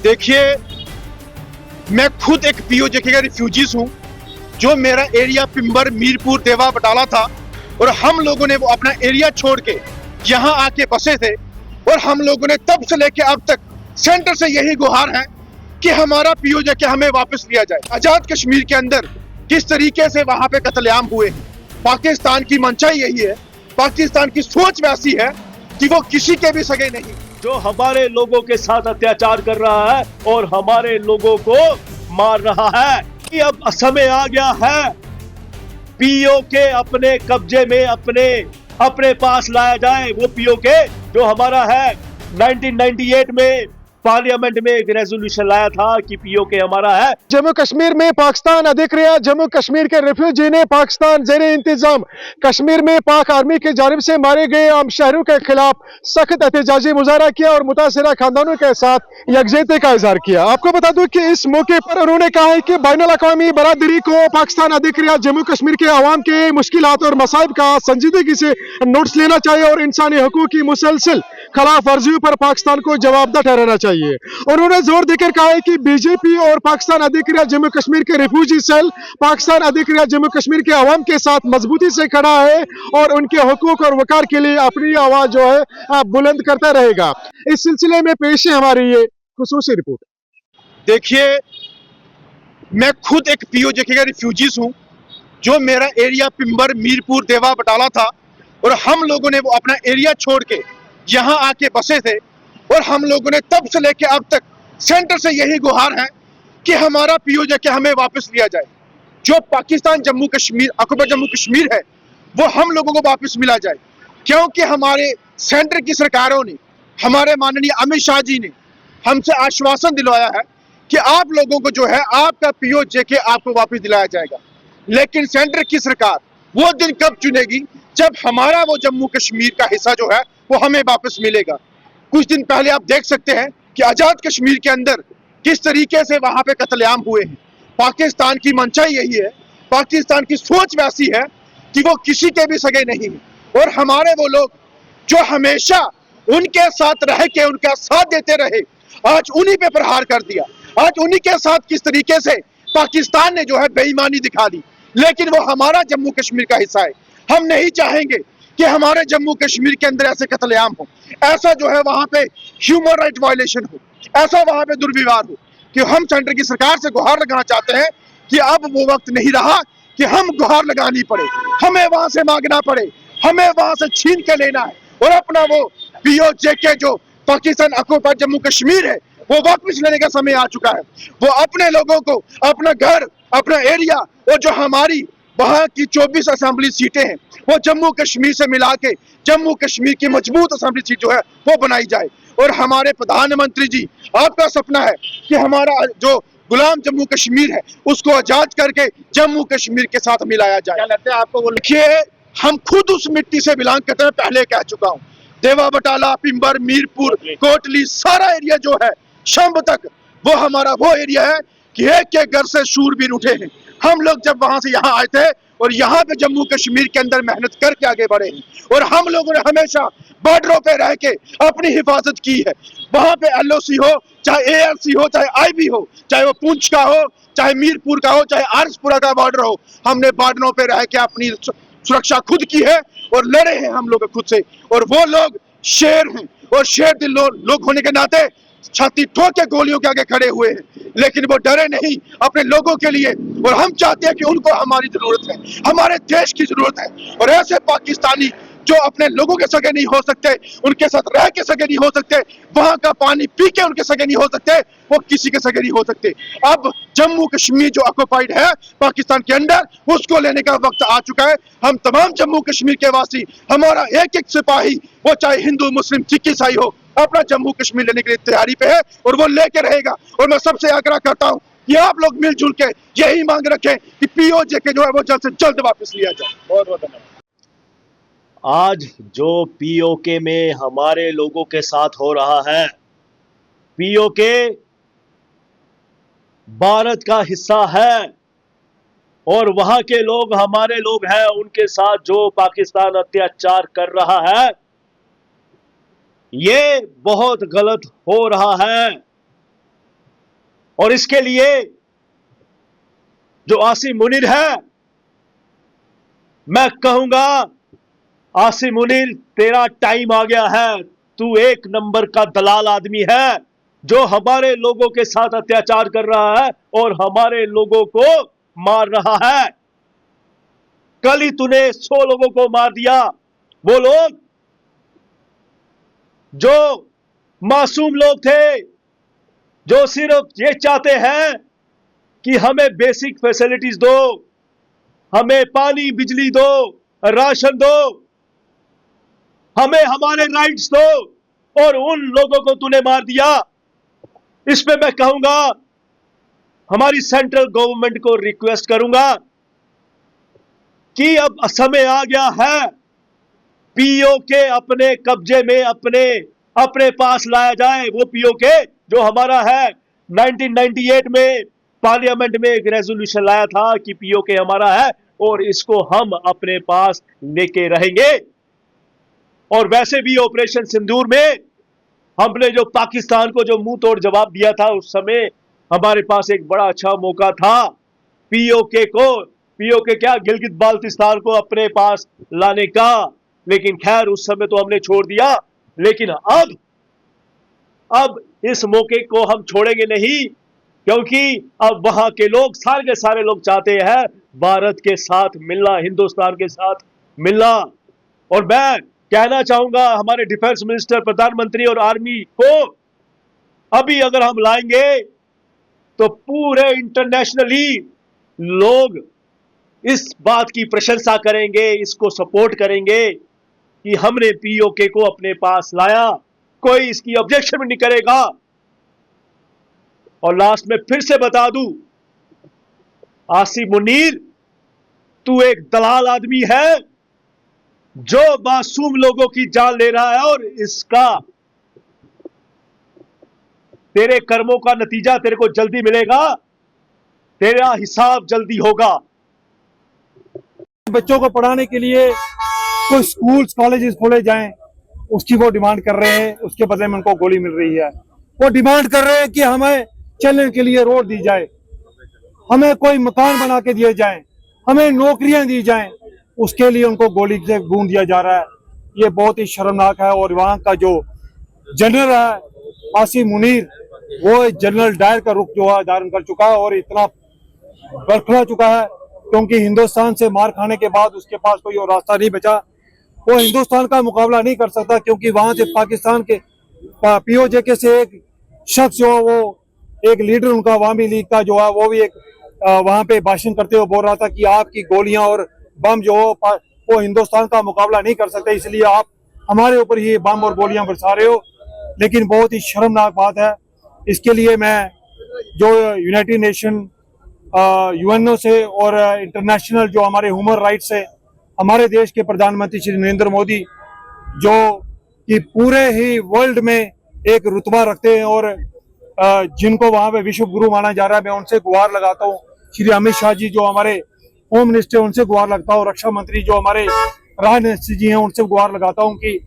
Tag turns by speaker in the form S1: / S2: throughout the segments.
S1: देखिए, मैं खुद एक पीओजे का रिफ्यूजीज हूँ, जो मेरा एरिया पिंबर, मीरपुर, देवा, बटाला था और हम लोगों ने वो अपना एरिया छोड़ के यहाँ आके बसे थे और हम लोगों ने तब से लेके अब तक सेंटर से यही गुहार है कि हमारा पीओजे के हमें वापस लिया जाए। आजाद कश्मीर के अंदर किस तरीके से वहां पे कत्लेआम हुए, पाकिस्तान की मंशा यही है, पाकिस्तान की सोच वैसी है कि वो किसी के भी सगे नहीं।
S2: जो हमारे लोगों के साथ अत्याचार कर रहा है और हमारे लोगों को मार रहा है, कि अब समय आ गया है पीओके अपने कब्जे में अपने पास लाया जाए। वो पीओके जो हमारा है 1998 में पार्लियामेंट में एक रेजोल्यूशन लाया था कि पीओके हमारा है।
S3: जम्मू कश्मीर में पाकिस्तान अधिकृत जम्मू कश्मीर के रेफ्यूजी ने पाकिस्तान ज़ेरे इंतजाम कश्मीर में पाक आर्मी की जानिब से मारे गए आम शहरों के खिलाफ सख्त एहतजाजी मुजाहरा किया और मुतासरा खानदानों के साथ यकजहती का इजहार किया। आपको बता दूं कि इस मौके पर उन्होंने कहा है कि बैनुल अक़वामी बरादरी को पाकिस्तान अधिकृत जम्मू कश्मीर के अवाम के मुश्किलात और मसाइब का संजीदगी से नोट्स लेना चाहिए और इंसानी हकूक़ की मुसलसल खिलाफ वर्जियों पर पाकिस्तान को जवाबदेह ठहराना चाहिए। उन्होंने जोर देकर कहा है कि बीजेपी और पाकिस्तान अधिकृत जम्मू कश्मीर के रिफ्यूजी सेल पाकिस्तान अधिकृत जम्मू कश्मीर के अवाम के साथ मजबूती से खड़ा है और उनके हकूक और वकार के लिए अपनी आवाज जो है बुलंद करता रहेगा। इस सिलसिले में पेश है हमारी ये खुसूसी रिपोर्ट।
S1: देखिए, मैं खुद एक पीओजे का रिफ्यूजीज हूँ, जो मेरा एरिया पिंबर, मीरपुर, देवा, बटाला था और हम लोगों ने वो अपना एरिया छोड़ के यहाँ आके बसे थे और हम लोगों ने तब से लेके अब तक सेंटर से यही गुहार है कि हमारा पीओजे के हमें वापस लिया जाए। जो पाकिस्तान जम्मू कश्मीर अकबर जम्मू कश्मीर है वो हम लोगों को वापस मिला जाए, क्योंकि हमारे सेंटर की सरकारों ने, हमारे माननीय अमित शाह जी ने हमसे आश्वासन दिलवाया है कि आप लोगों को जो है आपका पीओजे के आपको वापस दिलाया जाएगा। लेकिन सेंटर की सरकार वो दिन कब चुनेगी जब हमारा वो जम्मू कश्मीर का हिस्सा जो है वो हमें वापस मिलेगा। कुछ दिन पहले आप देख सकते हैं कि आजाद कश्मीर के अंदर किस तरीके से वहां पे कत्लेआम हुए हैं। पाकिस्तान की मंशा यही है, पाकिस्तान की सोच वैसी है कि वो किसी के भी सगे नहीं है और हमारे वो लोग जो हमेशा उनके साथ रह के उनका साथ देते रहे, आज उन्हीं पे प्रहार कर दिया। आज उन्हीं के साथ किस तरीके से पाकिस्तान ने जो है बेईमानी दिखा दी। लेकिन वो हमारा जम्मू कश्मीर का हिस्सा है। हम नहीं चाहेंगे कि हमारे जम्मू कश्मीर के अंदर ऐसे कत्लेआम हो, ऐसा जो है वहां पे ह्यूमन राइट वायलेशन हो, ऐसा वहां पे दुर्व्यवहार हो। कि हम सेंटर की सरकार से गुहार लगाना चाहते हैं कि अब वो वक्त नहीं रहा कि हम गुहार लगानी पड़े, हमें वहां से मांगना पड़े, हमें वहां से छीन के लेना है और अपना वो पीओजे के जो पाकिस्तान अकबर जम्मू कश्मीर है वो वापस लेने का समय आ चुका है। वो अपने लोगों को अपना घर, अपना एरिया और जो हमारी वहां की 24 असेंबली सीटें हैं वो जम्मू कश्मीर से मिला के जम्मू कश्मीर की मजबूत असेंबली सीट जो है वो बनाई जाए। और हमारे प्रधानमंत्री जी, आपका सपना है कि हमारा जो गुलाम जम्मू कश्मीर है उसको आजाद करके जम्मू कश्मीर के साथ मिलाया जाए। क्या लगता है आपको? वो लिखिए, हम खुद उस मिट्टी से बिलोंग करते हैं, पहले कह चुका हूँ। देवा, बटाला, पिंबर, मीरपुर, कोटली, सारा एरिया जो है शंभ तक वो हमारा वो एरिया है कि एक एक घर से शूरवीर उठे हैं। हम लोग जब वहां से यहाँ आए थे और यहाँ पे जम्मू कश्मीर के अंदर मेहनत करके आगे बढ़े हैं और हम लोगों ने हमेशा बॉर्डरों पे रह के अपनी हिफाजत की है। वहां पे एलओसी हो, चाहे एआरसी हो, चाहे आईबी हो, चाहे वो पुंछ का हो, चाहे मीरपुर का हो, चाहे आरसपुरा का बॉर्डर हो, हमने बॉर्डरों पे रह के अपनी सुरक्षा खुद की है और लड़े हैं हम लोग खुद से। और वो लोग शेर हैं और शेर दिल लोग होने के नाते छाती ठोक के गोलियों के आगे खड़े हुए हैं, लेकिन वो डरे नहीं अपने लोगों के लिए। और हम चाहते हैं कि उनको हमारी जरूरत है, हमारे देश की जरूरत है। और ऐसे पाकिस्तानी जो अपने लोगों के सगे नहीं हो सकते, उनके साथ रह के सगे नहीं हो सकते, वहां का पानी पी के उनके सगे नहीं हो सकते, वो किसी के सगे नहीं हो सकते। अब जम्मू कश्मीर जो ऑक्युपाइड है पाकिस्तान के अंदर, उसको लेने का वक्त आ चुका है। हम तमाम जम्मू कश्मीर के वासी, हमारा एक एक सिपाही, वो चाहे हिंदू, मुस्लिम, सिख, ईसाई हो, अपना जम्मू कश्मीर लेने के लिए तैयारी पे है और वो लेके रहेगा। और मैं सबसे आग्रह करता हूँ कि आप लोग मिलजुल के यही मांग रखें कि पीओजे के जो है वो जल्द से जल्द वापस लिया जाए। बहुत बहुत धन्यवाद।
S2: आज जो पीओके में हमारे लोगों के साथ हो रहा है, पीओके भारत का हिस्सा है और वहां के लोग हमारे लोग हैं। उनके साथ जो पाकिस्तान अत्याचार कर रहा है ये बहुत गलत हो रहा है। और इसके लिए जो आसिम मुनीर है, मैं कहूंगा आसिम मुनीर तेरा टाइम आ गया है। तू एक नंबर का दलाल आदमी है जो हमारे लोगों के साथ अत्याचार कर रहा है और हमारे लोगों को मार रहा है। कल ही तूने 100 लोगों को मार दिया। वो लोग जो मासूम लोग थे, जो सिर्फ ये चाहते हैं कि हमें बेसिक फैसिलिटीज दो, हमें पानी बिजली दो, राशन दो, हमें हमारे राइट्स दो, और उन लोगों को तूने मार दिया। इस पे मैं कहूंगा, हमारी सेंट्रल गवर्नमेंट को रिक्वेस्ट करूंगा कि अब समय आ गया है पीओके अपने कब्जे में अपने पास लाया जाए। वो पीओके जो हमारा है, 1998 में पार्लियामेंट में एक रेजोल्यूशन लाया था कि पीओके हमारा है और इसको हम अपने पास लेके रहेंगे। और वैसे भी ऑपरेशन सिंदूर में हमने जो पाकिस्तान को जो मुंह तोड़ जवाब दिया था, उस समय हमारे पास एक बड़ा अच्छा मौका था पीओके क्या गिलगित बाल्टिस्तान को अपने पास लाने का, लेकिन खैर उस समय तो हमने छोड़ दिया। लेकिन अब इस मौके को हम छोड़ेंगे नहीं, क्योंकि अब वहां के लोग, सारे के सारे लोग चाहते हैं भारत के साथ मिलना, हिंदुस्तान के साथ मिलना। और मैं कहना चाहूंगा हमारे डिफेंस मिनिस्टर, प्रधानमंत्री और आर्मी को, अभी अगर हम लाएंगे तो पूरे इंटरनेशनली लोग इस बात की प्रशंसा करेंगे, इसको सपोर्ट करेंगे कि हमने पीओके को अपने पास लाया। कोई इसकी ऑब्जेक्शन भी नहीं करेगा। और लास्ट में फिर से बता दूं, आसिम मुनीर तू एक दलाल आदमी है जो मासूम लोगों की जान ले रहा है, और इसका तेरे कर्मों का नतीजा तेरे को जल्दी मिलेगा, तेरा हिसाब जल्दी होगा।
S4: बच्चों को पढ़ाने के लिए कोई स्कूल्स कॉलेजेस खोले जाएं, उसकी वो डिमांड कर रहे हैं। उसके बदले में उनको गोली मिल रही है। वो डिमांड कर रहे हैं कि हमें चलने के लिए रोड दी जाए, हमें कोई मकान बना के दिए जाएं, हमें नौकरियां दी जाएं, उसके लिए उनको गोली से गूंद दिया जा रहा है। ये बहुत ही शर्मनाक है। और वहाँ का जो जनरल है आसिम मुनीर, वो जनरल डायर का रुख जो है धारण कर चुका है और इतना बरखला चुका है, क्योंकि हिंदुस्तान से मार खाने के बाद उसके पास कोई और रास्ता नहीं बचा। वो हिंदुस्तान का मुकाबला नहीं कर सकता, क्योंकि वहां से पाकिस्तान के पीओजे से एक शख्स जो है, वो एक लीडर उनका अवामी लीग का जो है, वो भी एक वहां पे भाषण करते हुए बोल रहा था कि आपकी गोलियां और बम जो हो वो हिंदुस्तान का मुकाबला नहीं कर सकते, इसलिए आप हमारे ऊपर ही बम और गोलियां बरसा रहे हो। लेकिन बहुत ही शर्मनाक बात है। इसके लिए मैं जो यूनाइटेड नेशन, यूएनओ से और इंटरनेशनल जो हमारे ह्यूमन राइट्स है, हमारे देश के प्रधानमंत्री श्री नरेंद्र मोदी, जो कि पूरे ही वर्ल्ड में एक रुतबा रखते हैं और जिनको वहां पे विश्व गुरु माना जा रहा है, मैं उनसे गुहार लगाता हूँ। श्री अमित शाह जी जो हमारे होम मिनिस्टर, उनसे गुहार लगता हूँ। रक्षा मंत्री जो हमारे राजनाथ सिंह जी हैं, उनसे गुहार लगाता हूँ कि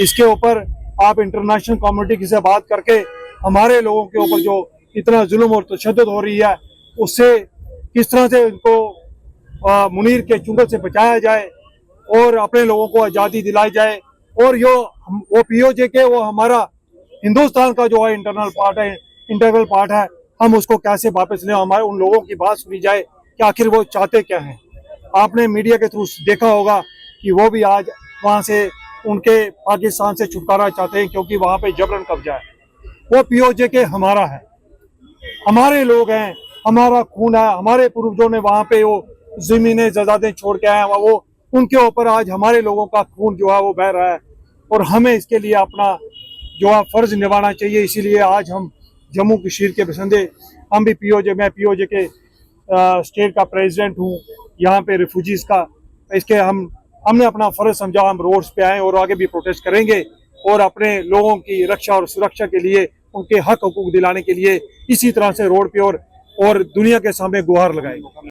S4: इसके ऊपर आप इंटरनेशनल कम्युनिटी से बात करके हमारे लोगों के ऊपर जो इतना जुल्म और तशद्दुद हो रही है, उससे किस तरह से इनको मुनीर के चुंगल से बचाया जाए और अपने लोगों को आज़ादी दिलाई जाए। और वो पीओजे के वो हमारा हिंदुस्तान का जो है इंटरनल पार्ट है, हम उसको कैसे वापस लें, हमारे उन लोगों की बात सुनी जाए कि आखिर वो चाहते क्या हैं। आपने मीडिया के थ्रू देखा होगा कि वो भी आज वहाँ से उनके पाकिस्तान से छुटकारा चाहते हैं, क्योंकि वहाँ पे जबरन कब्जा है। वो पीओजे के हमारा है, हमारे लोग हैं, हमारा खून है, हमारे पूर्वजों ने वहाँ पे वो जमीनें जजादें छोड़ के आए हैं, वो उनके ऊपर आज हमारे लोगों का खून जो है वो बह रहा है और हमें इसके लिए अपना जो है फर्ज निभाना चाहिए। इसीलिए आज हम जम्मू कश्मीर के बसंदे, हम भी मैं पीओजे के स्टेट का प्रेसिडेंट हूँ यहाँ पे रिफ्यूजीज का, इसके हमने अपना फर्ज समझा, हम रोड्स पे आए और आगे भी प्रोटेस्ट करेंगे और अपने लोगों की रक्षा और सुरक्षा के लिए, उनके हक हकूक दिलाने के लिए इसी तरह से रोड पे और दुनिया के सामने गुहार लगाएंगे।